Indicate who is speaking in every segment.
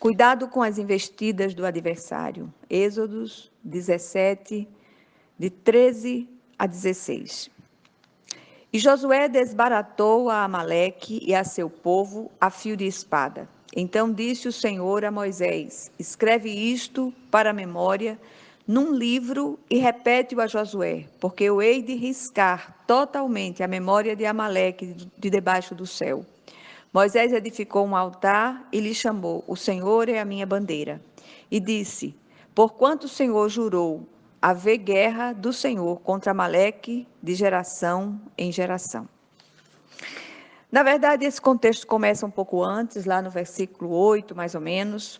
Speaker 1: Cuidado com as investidas do adversário. Êxodos 17, de 13 a 16. E Josué desbaratou a Amaleque e a seu povo a fio de espada. Então disse o Senhor a Moisés: escreve isto para a memória num livro e repete-o a Josué, porque eu hei de riscar totalmente a memória de Amaleque de debaixo do céu. Moisés edificou um altar e lhe chamou: o Senhor é a minha bandeira. E disse: porquanto o Senhor jurou haver guerra do Senhor contra Amaleque de geração em geração. Na verdade, esse contexto começa um pouco antes, lá no versículo 8, mais ou menos.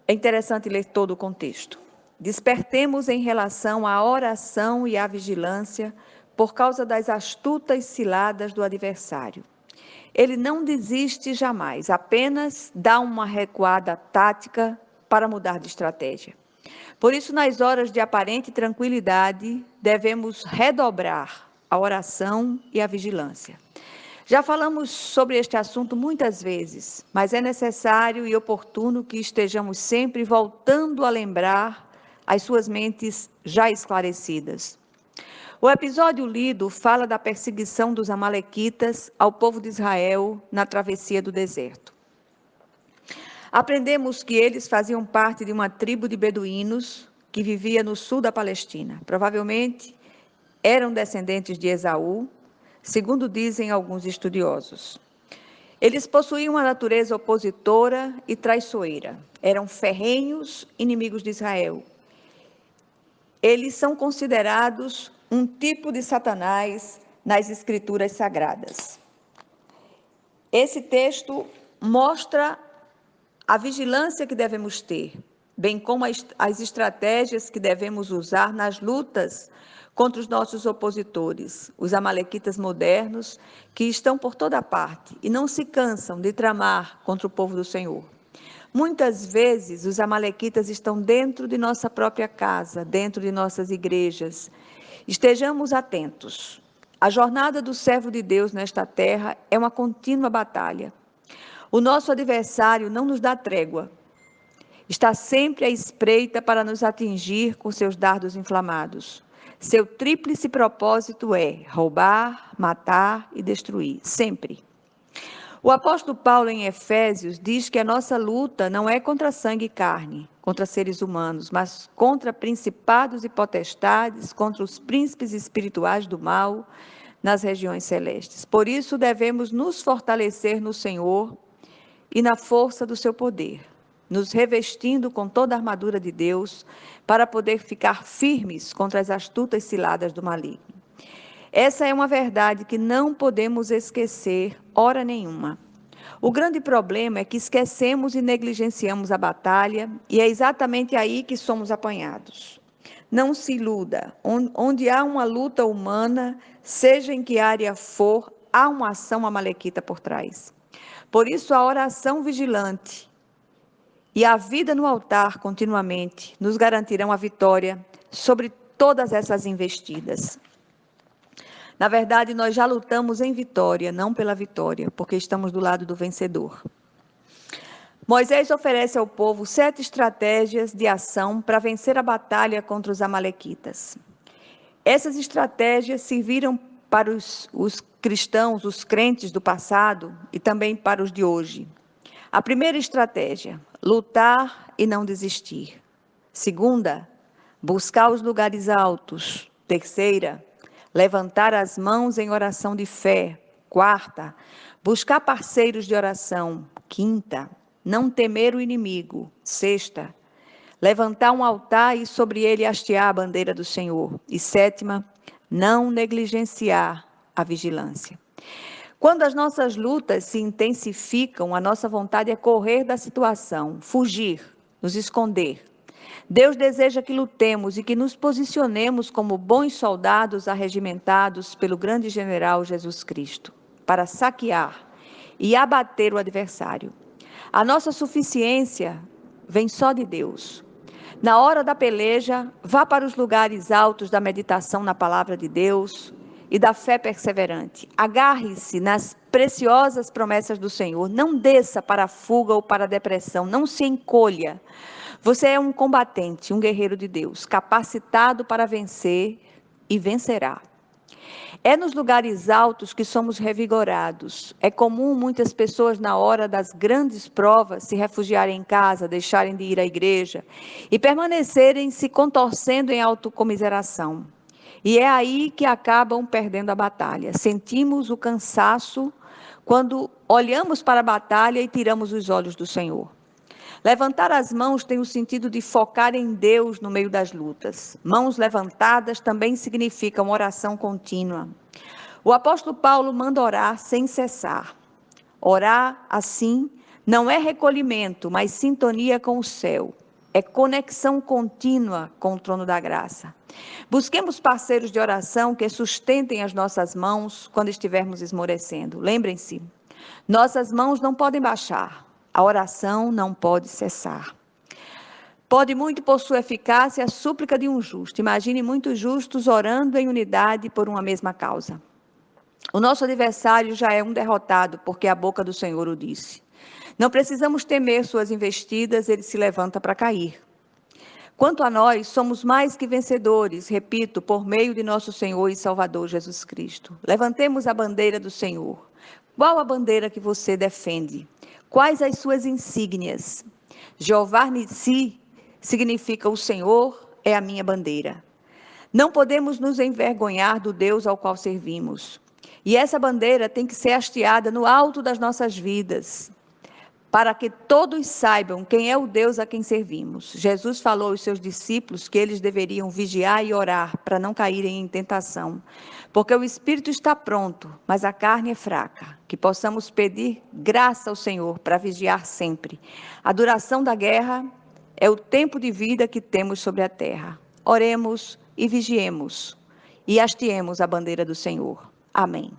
Speaker 1: É interessante ler todo o contexto. Despertemos em relação à oração e à vigilância por causa das astutas ciladas do adversário. Ele não desiste jamais, apenas dá uma recuada tática para mudar de estratégia. Por isso, nas horas de aparente tranquilidade, devemos redobrar a oração e a vigilância. Já falamos sobre este assunto muitas vezes, mas é necessário e oportuno que estejamos sempre voltando a lembrar as suas mentes já esclarecidas. O episódio lido fala da perseguição dos amalequitas ao povo de Israel na travessia do deserto. Aprendemos que eles faziam parte de uma tribo de beduínos que vivia no sul da Palestina. Provavelmente eram descendentes de Esaú, segundo dizem alguns estudiosos. Eles possuíam uma natureza opositora e traiçoeira. Eram ferrenhos inimigos de Israel. Eles são considerados um tipo de Satanás nas Escrituras Sagradas. Esse texto mostra a vigilância que devemos ter, bem como as estratégias que devemos usar nas lutas contra os nossos opositores, os amalequitas modernos, que estão por toda parte e não se cansam de tramar contra o povo do Senhor. Muitas vezes, os amalequitas estão dentro de nossa própria casa, dentro de nossas igrejas. Estejamos atentos. A jornada do servo de Deus nesta terra é uma contínua batalha. O nosso adversário não nos dá trégua. Está sempre à espreita para nos atingir com seus dardos inflamados. Seu tríplice propósito é roubar, matar e destruir, sempre. O apóstolo Paulo, em Efésios, diz que a nossa luta não é contra sangue e carne, contra seres humanos, mas contra principados e potestades, contra os príncipes espirituais do mal nas regiões celestes. Por isso, devemos nos fortalecer no Senhor e na força do seu poder, nos revestindo com toda a armadura de Deus, para poder ficar firmes contra as astutas ciladas do maligno. Essa é uma verdade que não podemos esquecer, hora nenhuma. O grande problema é que esquecemos e negligenciamos a batalha, e é exatamente aí que somos apanhados. Não se iluda, onde há uma luta humana, seja em que área for, há uma ação amalequita por trás. Por isso, a oração vigilante e a vida no altar continuamente nos garantirão a vitória sobre todas essas investidas. Na verdade, nós já lutamos em vitória, não pela vitória, porque estamos do lado do vencedor. Moisés oferece ao povo 7 estratégias de ação para vencer a batalha contra os amalequitas. Essas estratégias serviram para os cristãos, os crentes do passado e também para os de hoje. A primeira estratégia, lutar e não desistir. Segunda, buscar os lugares altos. Terceira, levantar as mãos em oração de fé. Quarta, buscar parceiros de oração. Quinta, não temer o inimigo. Sexta, levantar um altar e sobre ele hastear a bandeira do Senhor. E sétima, não negligenciar a vigilância. Quando as nossas lutas se intensificam, a nossa vontade é correr da situação, fugir, nos esconder. Deus deseja que lutemos e que nos posicionemos como bons soldados arregimentados pelo grande general Jesus Cristo, para saquear e abater o adversário. A nossa suficiência vem só de Deus. Na hora da peleja, vá para os lugares altos da meditação na palavra de Deus e da fé perseverante. Agarre-se nas preciosas promessas do Senhor. Não desça para a fuga ou para a depressão, não se encolha. Você é um combatente, um guerreiro de Deus, capacitado para vencer e vencerá. É nos lugares altos que somos revigorados. É comum muitas pessoas, na hora das grandes provas, se refugiarem em casa, deixarem de ir à igreja e permanecerem se contorcendo em autocomiseração. E é aí que acabam perdendo a batalha. Sentimos o cansaço quando olhamos para a batalha e tiramos os olhos do Senhor. Levantar as mãos tem o sentido de focar em Deus no meio das lutas. Mãos levantadas também significa uma oração contínua. O apóstolo Paulo manda orar sem cessar. Orar assim não é recolhimento, mas sintonia com o céu. É conexão contínua com o trono da graça. Busquemos parceiros de oração que sustentem as nossas mãos quando estivermos esmorecendo. Lembrem-se, nossas mãos não podem baixar. A oração não pode cessar. Pode muito por sua eficácia a súplica de um justo. Imagine muitos justos orando em unidade por uma mesma causa. O nosso adversário já é um derrotado, porque a boca do Senhor o disse. Não precisamos temer suas investidas, ele se levanta para cair. Quanto a nós, somos mais que vencedores, repito, por meio de nosso Senhor e Salvador Jesus Cristo. Levantemos a bandeira do Senhor. Qual a bandeira que você defende? Quais as suas insígnias? Jeová Nissi significa o Senhor é a minha bandeira. Não podemos nos envergonhar do Deus ao qual servimos. E essa bandeira tem que ser hasteada no alto das nossas vidas, para que todos saibam quem é o Deus a quem servimos. Jesus falou aos seus discípulos que eles deveriam vigiar e orar para não caírem em tentação, porque o espírito está pronto, mas a carne é fraca. Que possamos pedir graça ao Senhor para vigiar sempre. A duração da guerra é o tempo de vida que temos sobre a terra. Oremos e vigiemos e hasteemos a bandeira do Senhor. Amém.